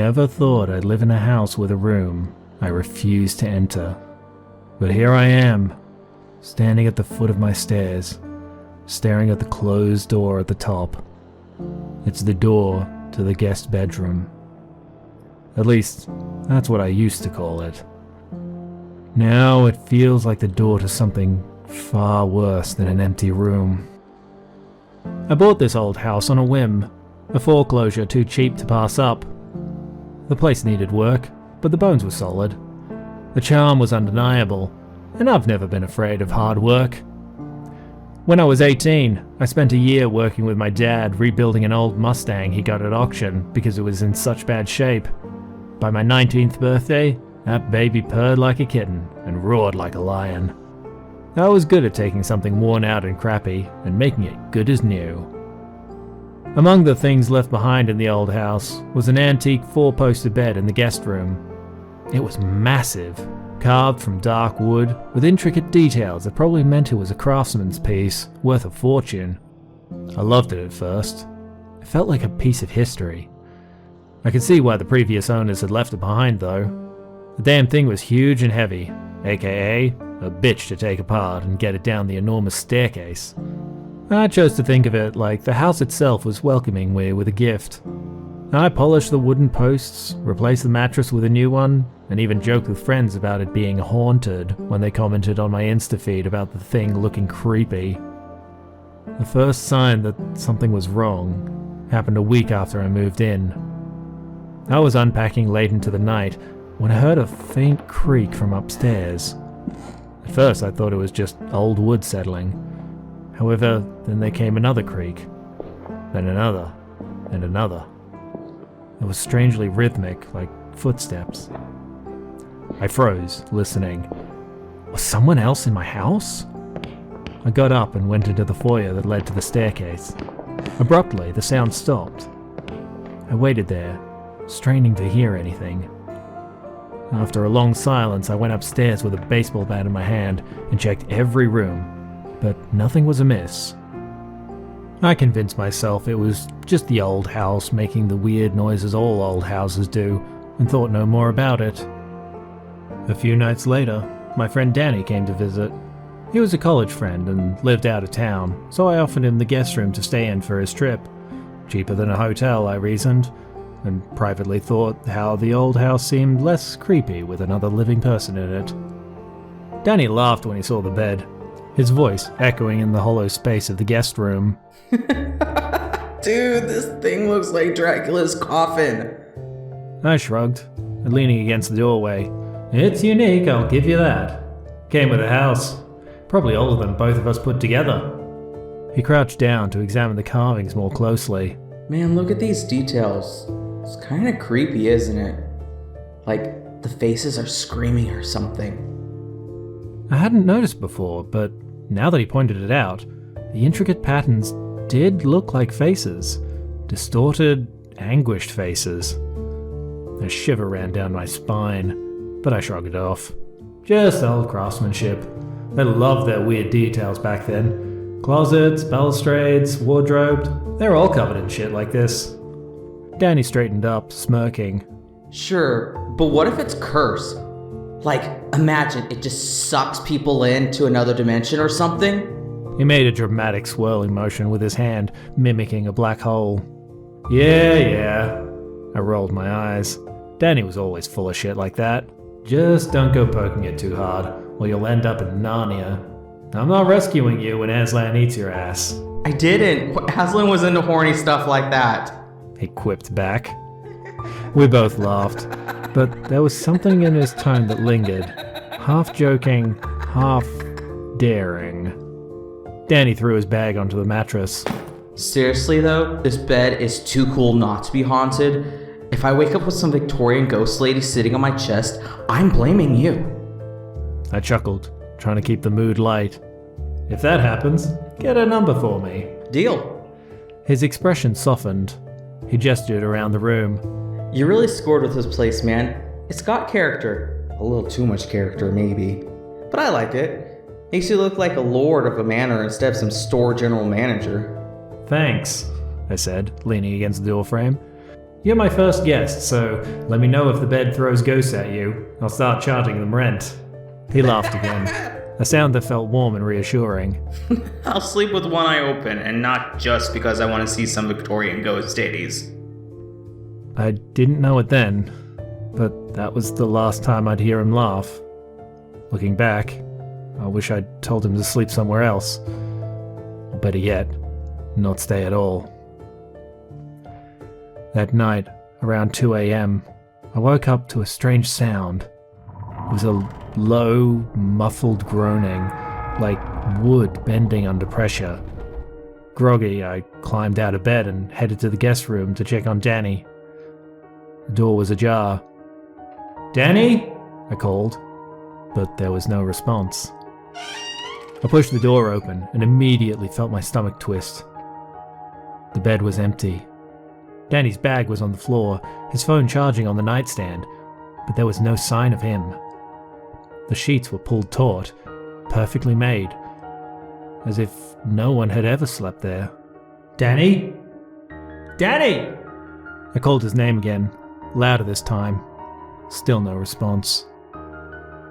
never thought I'd live in a house with a room I refused to enter. But here I am, standing at the foot of my stairs, staring at the closed door at the top. It's the door to the guest bedroom. At least, that's what I used to call it. Now it feels like the door to something far worse than an empty room. I bought this old house on a whim, a foreclosure too cheap to pass up. The place needed work, but the bones were solid. The charm was undeniable, and I've never been afraid of hard work. When I was 18, I spent a year working with my dad rebuilding an old Mustang he got at auction because it was in such bad shape. By my 19th birthday, that baby purred like a kitten and roared like a lion. I was good at taking something worn out and crappy and making it good as new. Among the things left behind in the old house was an antique 4-poster bed in the guest room. It was massive, carved from dark wood with intricate details that probably meant it was a craftsman's piece worth a fortune. I loved it at first. It felt like a piece of history. I could see why the previous owners had left it behind though. The damn thing was huge and heavy, aka a bitch to take apart and get it down the enormous staircase. I chose to think of it like the house itself was welcoming me with a gift. I polished the wooden posts, replaced the mattress with a new one, and even joked with friends about it being haunted when they commented on my Insta feed about the thing looking creepy. The first sign that something was wrong happened a week after I moved in. I was unpacking late into the night when I heard a faint creak from upstairs. At first I thought it was just old wood settling. However, then there came another creak, then another, and another. It was strangely rhythmic, like footsteps. I froze, listening. Was someone else in my house? I got up and went into the foyer that led to the staircase. Abruptly, the sound stopped. I waited there, straining to hear anything. After a long silence, I went upstairs with a baseball bat in my hand and checked every room, but nothing was amiss. I convinced myself it was just the old house making the weird noises all old houses do, and thought no more about it. A few nights later, my friend Danny came to visit. He was a college friend and lived out of town, so I offered him the guest room to stay in for his trip. Cheaper than a hotel, I reasoned, and privately thought how the old house seemed less creepy with another living person in it. Danny laughed when he saw the bed, his voice echoing in the hollow space of the guest room. Dude, this thing looks like Dracula's coffin. I shrugged, leaning against the doorway. It's unique, I'll give you that. Came with a house. Probably older than both of us put together. He crouched down to examine the carvings more closely. Man, look at these details. It's kind of creepy, isn't it? Like, the faces are screaming or something. I hadn't noticed before, but now that he pointed it out, the intricate patterns did look like faces. Distorted, anguished faces. A shiver ran down my spine, but I shrugged it off. Just old craftsmanship. They loved their weird details back then. Closets, balustrades, wardrobed, they're all covered in shit like this. Danny straightened up, smirking. Sure, but what if it's cursed? Like, imagine it just sucks people into another dimension or something? He made a dramatic swirling motion with his hand, mimicking a black hole. Yeah. I rolled my eyes. Danny was always full of shit like that. Just don't go poking it too hard, or you'll end up in Narnia. I'm not rescuing you when Aslan eats your ass. I didn't. Aslan was into horny stuff like that. He quipped back. We both laughed, but there was something in his tone that lingered, half joking, half daring. Danny threw his bag onto the mattress. Seriously though, this bed is too cool not to be haunted. If I wake up with some Victorian ghost lady sitting on my chest, I'm blaming you. I chuckled, trying to keep the mood light. If that happens, get a number for me. Deal. His expression softened. He gestured around the room. You really scored with this place, man. It's got character. A little too much character, maybe. But I like it. Makes you look like a lord of a manor instead of some store general manager. Thanks, I said, leaning against the doorframe. You're my first guest, so let me know if the bed throws ghosts at you. I'll start charging them rent. He laughed again, a sound that felt warm and reassuring. I'll sleep with one eye open, and not just because I want to see some Victorian ghost titties. I didn't know it then, but that was the last time I'd hear him laugh. Looking back, I wish I'd told him to sleep somewhere else. Or better yet, not stay at all. That night, around 2 a.m., I woke up to a strange sound. It was a low, muffled groaning, like wood bending under pressure. Groggy, I climbed out of bed and headed to the guest room to check on Danny. The door was ajar. "Danny?" I called, but there was no response. I pushed the door open and immediately felt my stomach twist. The bed was empty. Danny's bag was on the floor, his phone charging on the nightstand, but there was no sign of him. The sheets were pulled taut, perfectly made, as if no one had ever slept there. "Danny? Danny!" I called his name again, louder this time. Still no response.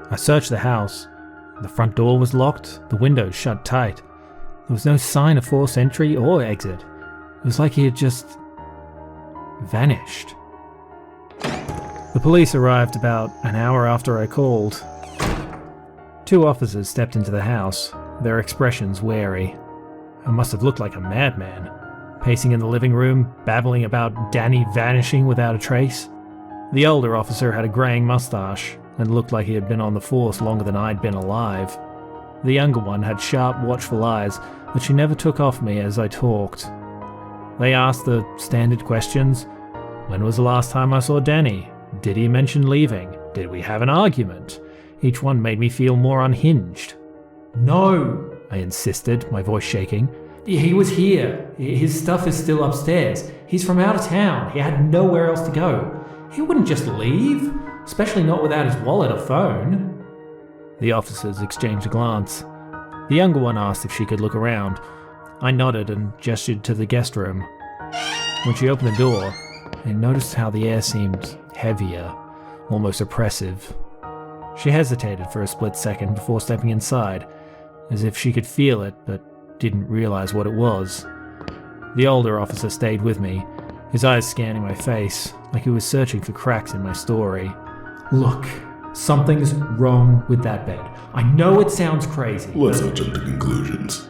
I searched the house. The front door was locked, the windows shut tight. There was no sign of forced entry or exit. It was like he had just vanished. The police arrived about an hour after I called. 2 officers stepped into the house, their expressions wary. I must have looked like a madman, pacing in the living room, babbling about Danny vanishing without a trace. The older officer had a graying mustache and looked like he had been on the force longer than I'd been alive. The younger one had sharp, watchful eyes that she never took off me as I talked. They asked the standard questions. When was the last time I saw Danny? Did he mention leaving? Did we have an argument? Each one made me feel more unhinged. "No," I insisted, my voice shaking. "He was here. His stuff is still upstairs. He's from out of town. He had nowhere else to go. He wouldn't just leave, especially not without his wallet or phone." The officers exchanged a glance. The younger one asked if she could look around. I nodded and gestured to the guest room. When she opened the door, I noticed how the air seemed heavier, almost oppressive. She hesitated for a split second before stepping inside, as if she could feel it but didn't realize what it was. The older officer stayed with me, his eyes scanning my face, like he was searching for cracks in my story. "Look, something's wrong with that bed. I know it sounds crazy. Let's not jump to conclusions.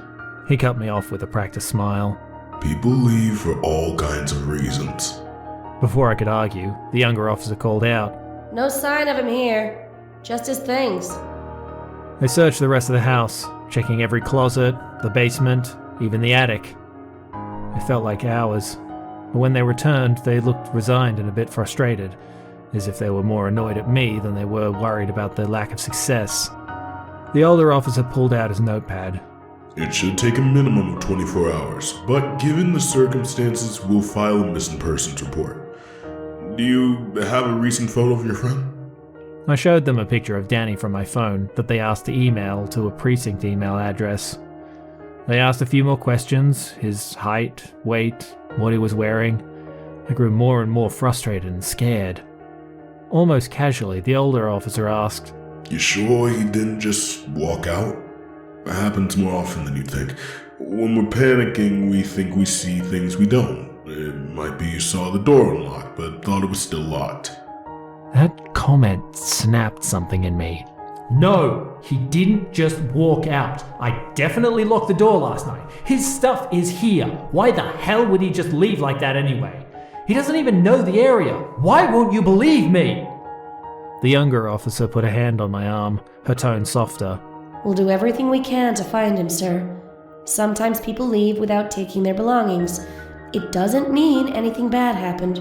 He cut me off with a practiced smile. People leave for all kinds of reasons. Before I could argue, the younger officer called out. "No sign of him here. Just his things." They searched the rest of the house, checking every closet, the basement, even the attic. It felt like hours, but when they returned, they looked resigned and a bit frustrated, as if they were more annoyed at me than they were worried about their lack of success. The older officer pulled out his notepad. It should take a minimum of 24 hours, but given the circumstances, we'll file a missing persons report. Do you have a recent photo of your friend? I showed them a picture of Danny from my phone that they asked to email to a precinct email address. They asked a few more questions, his height, weight, what he was wearing. I grew more and more frustrated and scared. Almost casually, the older officer asked, You sure he didn't just walk out? It happens more often than you think. When we're panicking, we think we see things we don't. It might be you saw the door unlocked, but thought it was still locked. That comment snapped something in me. No, he didn't just walk out. I definitely locked the door last night. His stuff is here. Why the hell would he just leave like that anyway? He doesn't even know the area. Why won't you believe me? The younger officer put a hand on my arm, her tone softer. "We'll do everything we can to find him, sir. Sometimes people leave without taking their belongings. It doesn't mean anything bad happened."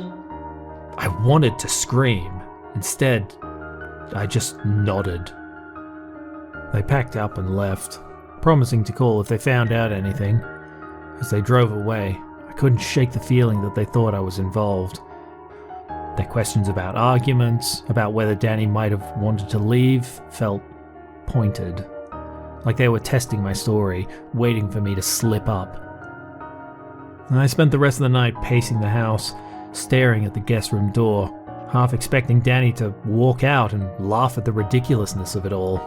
I wanted to scream. Instead, I just nodded. They packed up and left, promising to call if they found out anything. As they drove away, I couldn't shake the feeling that they thought I was involved. Their questions about arguments, about whether Danny might have wanted to leave, felt pointed. Like they were testing my story, waiting for me to slip up. I spent the rest of the night pacing the house, staring at the guest room door, half expecting Danny to walk out and laugh at the ridiculousness of it all.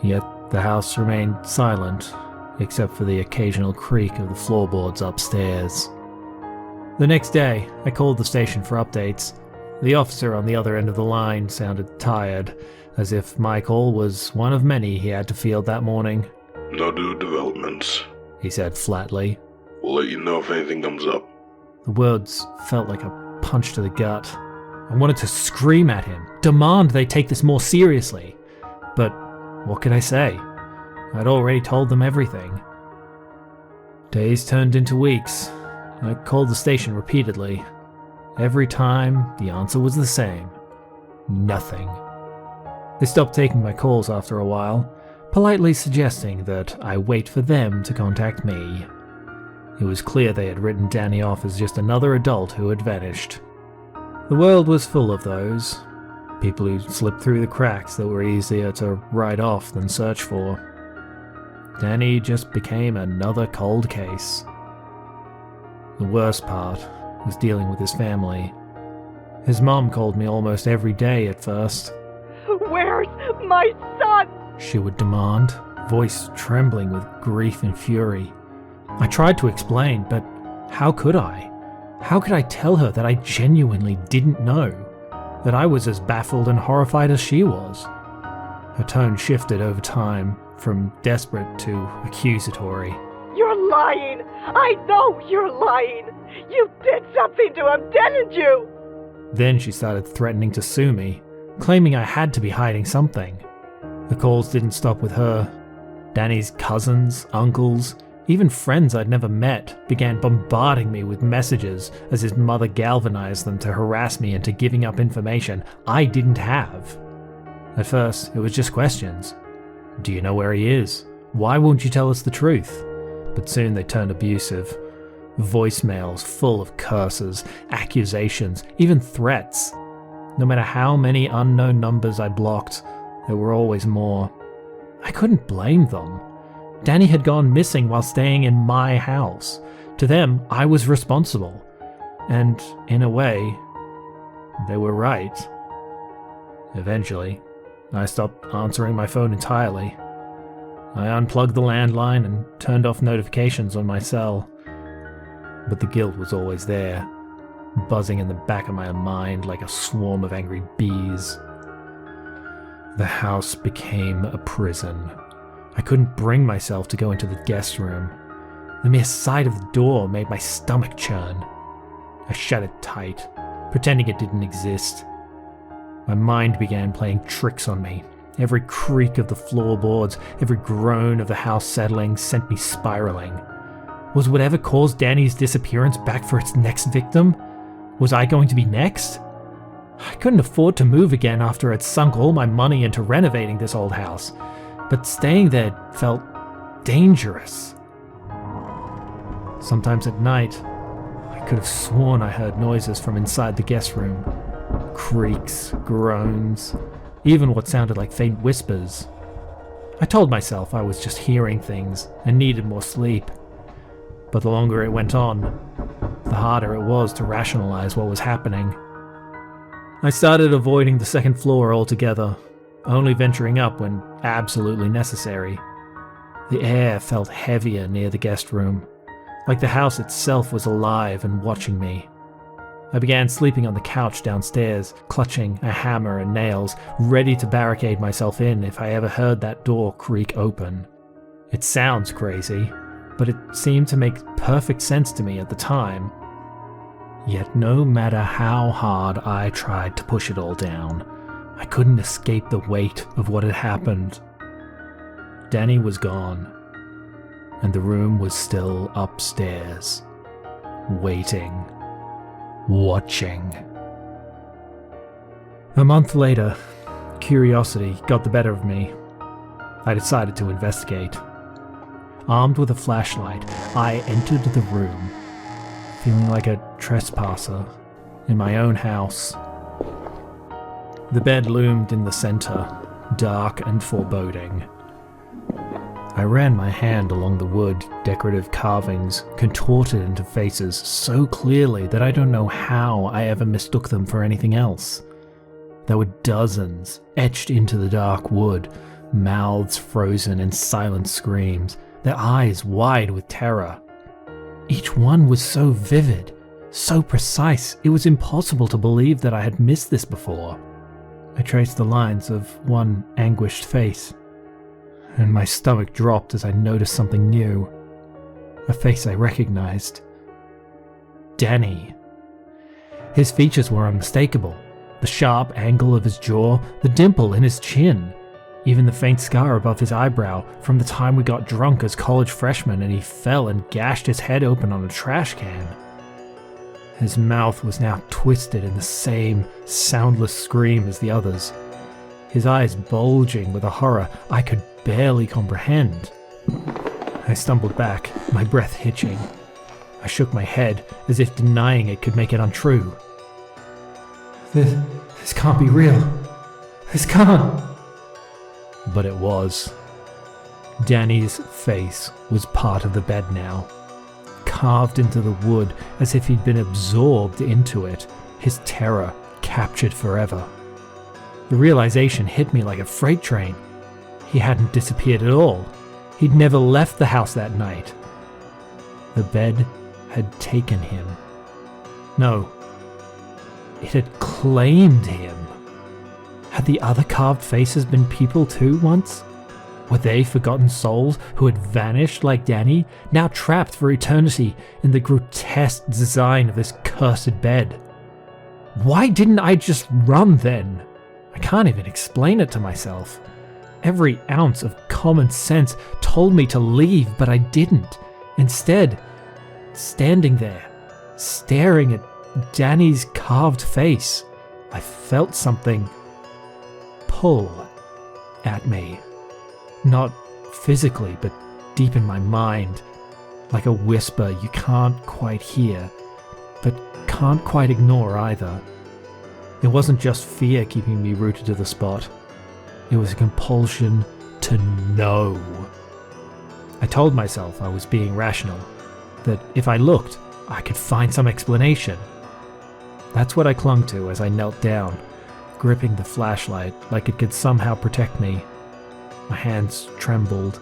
Yet the house remained silent, except for the occasional creak of the floorboards upstairs. The next day, I called the station for updates. The officer on the other end of the line sounded tired, as if my call was one of many he had to field that morning. No new developments, He said flatly. We'll let you know if anything comes up. The words felt like a punch to the gut. I wanted to scream at him, demand they take this more seriously. But what could I say? I'd already told them everything. Days turned into weeks. I called the station repeatedly. Every time, the answer was the same. Nothing. They stopped taking my calls after a while, politely suggesting that I wait for them to contact me. It was clear they had written Danny off as just another adult who had vanished. The world was full of those. People who slipped through the cracks that were easier to write off than search for. Danny just became another cold case. The worst part was dealing with his family. His mom called me almost every day at first. Where's my son? She would demand, voice trembling with grief and fury. I tried to explain, but how could I? How could I tell her that I genuinely didn't know? That I was as baffled and horrified as she was? Her tone shifted over time, from desperate to accusatory. You're lying! I know you're lying! You did something to him, didn't you? Then she started threatening to sue me, claiming I had to be hiding something. The calls didn't stop with her. Danny's cousins, uncles, even friends I'd never met began bombarding me with messages as his mother galvanized them to harass me into giving up information I didn't have. At first, it was just questions. Do you know where he is? Why won't you tell us the truth? But soon they turned abusive. Voicemails full of curses, accusations, even threats. No matter how many unknown numbers I blocked, there were always more. I couldn't blame them. Danny had gone missing while staying in my house. To them, I was responsible. And, in a way, they were right. Eventually, I stopped answering my phone entirely. I unplugged the landline and turned off notifications on my cell. But the guilt was always there, buzzing in the back of my mind like a swarm of angry bees. The house became a prison. I couldn't bring myself to go into the guest room. The mere sight of the door made my stomach churn. I shut it tight, pretending it didn't exist. My mind began playing tricks on me. Every creak of the floorboards, every groan of the house settling sent me spiraling. Was whatever caused Danny's disappearance back for its next victim? Was I going to be next? I couldn't afford to move again after I'd sunk all my money into renovating this old house, but staying there felt dangerous. Sometimes at night, I could have sworn I heard noises from inside the guest room. Creaks, groans, even what sounded like faint whispers. I told myself I was just hearing things and needed more sleep. But the longer it went on, the harder it was to rationalize what was happening. I started avoiding the second floor altogether, only venturing up when absolutely necessary. The air felt heavier near the guest room, like the house itself was alive and watching me. I began sleeping on the couch downstairs, clutching a hammer and nails, ready to barricade myself in if I ever heard that door creak open. It sounds crazy, but it seemed to make perfect sense to me at the time. Yet no matter how hard I tried to push it all down, I couldn't escape the weight of what had happened. Danny was gone, and the room was still upstairs, waiting. Watching. A month later, curiosity got the better of me. I decided to investigate. Armed with a flashlight, I entered the room, feeling like a trespasser in my own house. The bed loomed in the center, dark and foreboding. I ran my hand along the wood, decorative carvings, contorted into faces so clearly that I don't know how I ever mistook them for anything else. There were dozens, etched into the dark wood, mouths frozen in silent screams, their eyes wide with terror. Each one was so vivid, so precise, it was impossible to believe that I had missed this before. I traced the lines of one anguished face, and my stomach dropped as I noticed something new. A face I recognized. Danny. His features were unmistakable. The sharp angle of his jaw, the dimple in his chin, even the faint scar above his eyebrow from the time we got drunk as college freshmen and he fell and gashed his head open on a trash can. His mouth was now twisted in the same soundless scream as the others, his eyes bulging with a horror I could barely comprehend. I stumbled back, my breath hitching. I shook my head as if denying it could make it untrue. This can't be real. This can't. But it was. Danny's face was part of the bed now, carved into the wood as if he'd been absorbed into it, his terror captured forever. The realization hit me like a freight train. He hadn't disappeared at all. He'd never left the house that night. The bed had taken him. No, it had claimed him. Had the other carved faces been people too once? Were they forgotten souls who had vanished like Danny, now trapped for eternity in the grotesque design of this cursed bed? Why didn't I just run then? I can't even explain it to myself. Every ounce of common sense told me to leave, but I didn't. Instead, standing there, staring at Danny's carved face, I felt something pull at me. Not physically, but deep in my mind, like a whisper you can't quite hear, but can't quite ignore either. It wasn't just fear keeping me rooted to the spot. It was a compulsion to know. I told myself I was being rational, that if I looked, I could find some explanation. That's what I clung to as I knelt down, gripping the flashlight like it could somehow protect me. My hands trembled,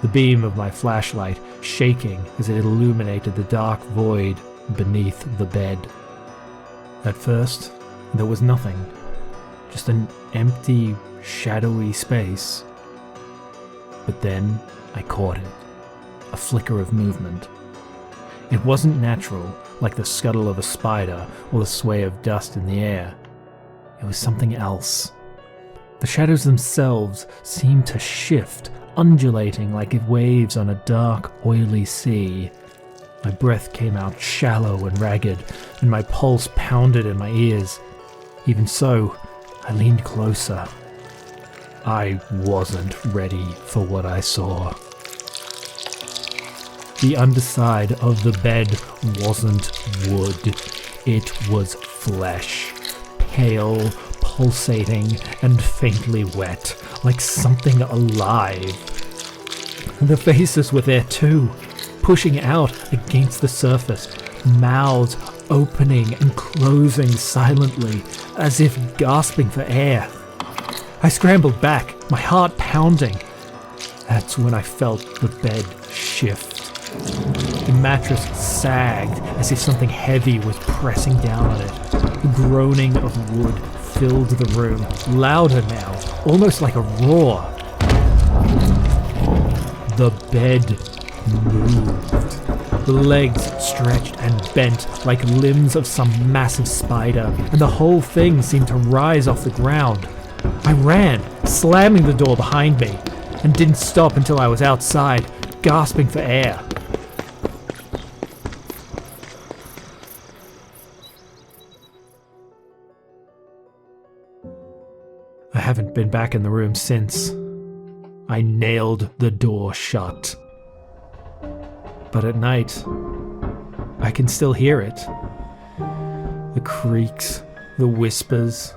the beam of my flashlight shaking as it illuminated the dark void beneath the bed. At first, there was nothing, just an empty, shadowy space. But then I caught it, a flicker of movement. It wasn't natural, like the scuttle of a spider or the sway of dust in the air. It was something else. The shadows themselves seemed to shift, undulating like waves on a dark, oily sea. My breath came out shallow and ragged, and my pulse pounded in my ears. Even so, I leaned closer. I wasn't ready for what I saw. The underside of the bed wasn't wood. It was flesh. Pale, pulsating, and faintly wet, like something alive. The faces were there too, pushing out against the surface, mouths opening and closing silently, as if gasping for air. I scrambled back, my heart pounding. That's when I felt the bed shift. The mattress sagged as if something heavy was pressing down on it. The groaning of wood filled the room, louder now, almost like a roar. The bed moved. The legs stretched and bent like limbs of some massive spider, and the whole thing seemed to rise off the ground. I ran, slamming the door behind me, and didn't stop until I was outside, gasping for air. I haven't been back in the room since. I nailed the door shut. But at night, I can still hear it. The creaks, the whispers,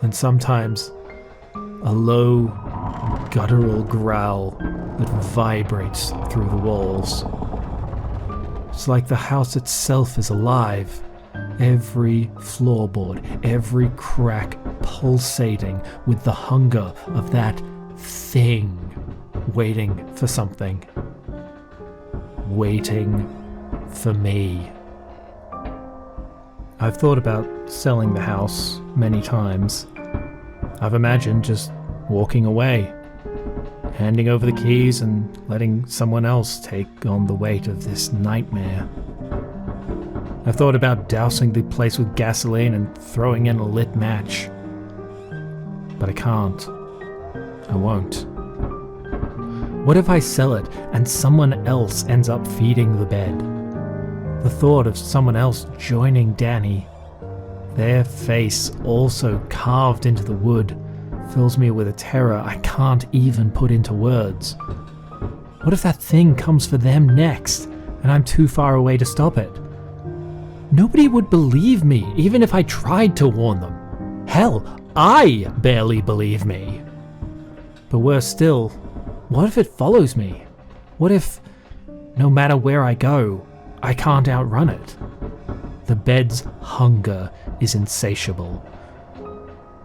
and sometimes a low, guttural growl that vibrates through the walls. It's like the house itself is alive. Every floorboard, every crack pulsating with the hunger of that thing waiting for something. Waiting for me. I've thought about selling the house many times. I've imagined just walking away, handing over the keys and letting someone else take on the weight of this nightmare. I've thought about dousing the place with gasoline and throwing in a lit match. But I can't. I won't. What if I sell it and someone else ends up feeding the bed? The thought of someone else joining Danny, their face also carved into the wood, fills me with a terror I can't even put into words. What if that thing comes for them next, and I'm too far away to stop it? Nobody would believe me, even if I tried to warn them. Hell, I barely believe me. But worse still, what if it follows me? What if, no matter where I go, I can't outrun it? The bed's hunger is insatiable.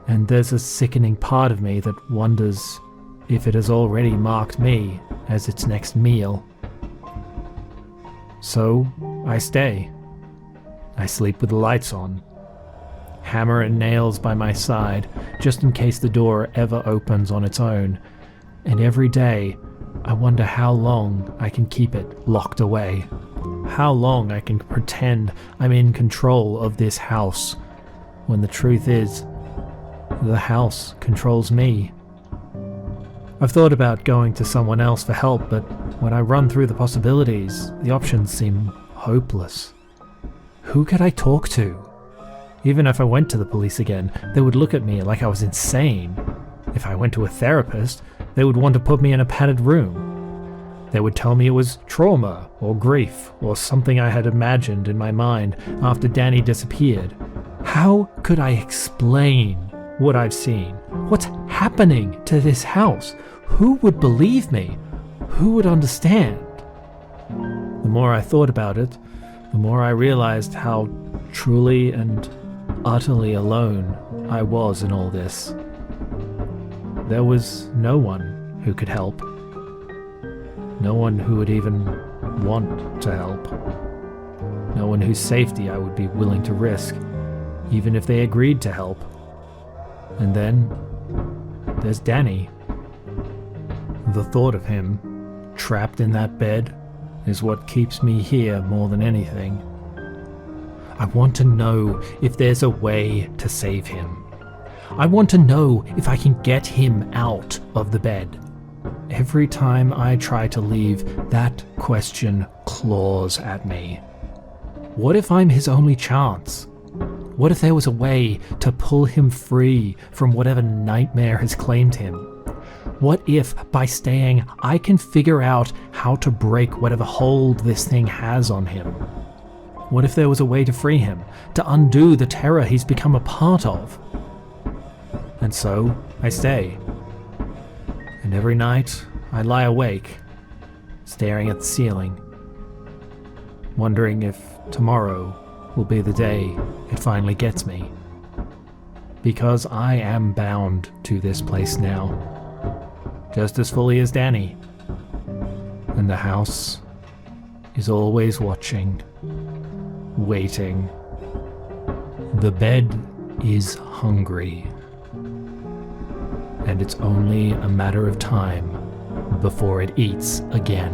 And there's a sickening part of me that wonders if it has already marked me as its next meal. So, I stay. I sleep with the lights on. Hammer and nails by my side, just in case the door ever opens on its own. And every day, I wonder how long I can keep it locked away. How long I can pretend I'm in control of this house, when the truth is, the house controls me. I've thought about going to someone else for help, but when I run through the possibilities, the options seem hopeless. Who could I talk to? Even if I went to the police again, they would look at me like I was insane. If I went to a therapist, they would want to put me in a padded room. They would tell me it was trauma, or grief, or something I had imagined in my mind after Danny disappeared. How could I explain what I've seen? What's happening to this house? Who would believe me? Who would understand? The more I thought about it, the more I realized how truly and utterly alone I was in all this. There was no one who could help. No one who would even want to help. No one whose safety I would be willing to risk, even if they agreed to help. And then there's Danny. The thought of him, trapped in that bed, is what keeps me here more than anything. I want to know if there's a way to save him. I want to know if I can get him out of the bed. Every time I try to leave, that question claws at me. What if I'm his only chance? What if there was a way to pull him free from whatever nightmare has claimed him? What if, by staying, I can figure out how to break whatever hold this thing has on him? What if there was a way to free him, to undo the terror he's become a part of? And so, I stay. And every night, I lie awake, staring at the ceiling, wondering if tomorrow will be the day it finally gets me. Because I am bound to this place now, just as fully as Danny. And the house is always watching, waiting. The bed is hungry, and it's only a matter of time before it eats again.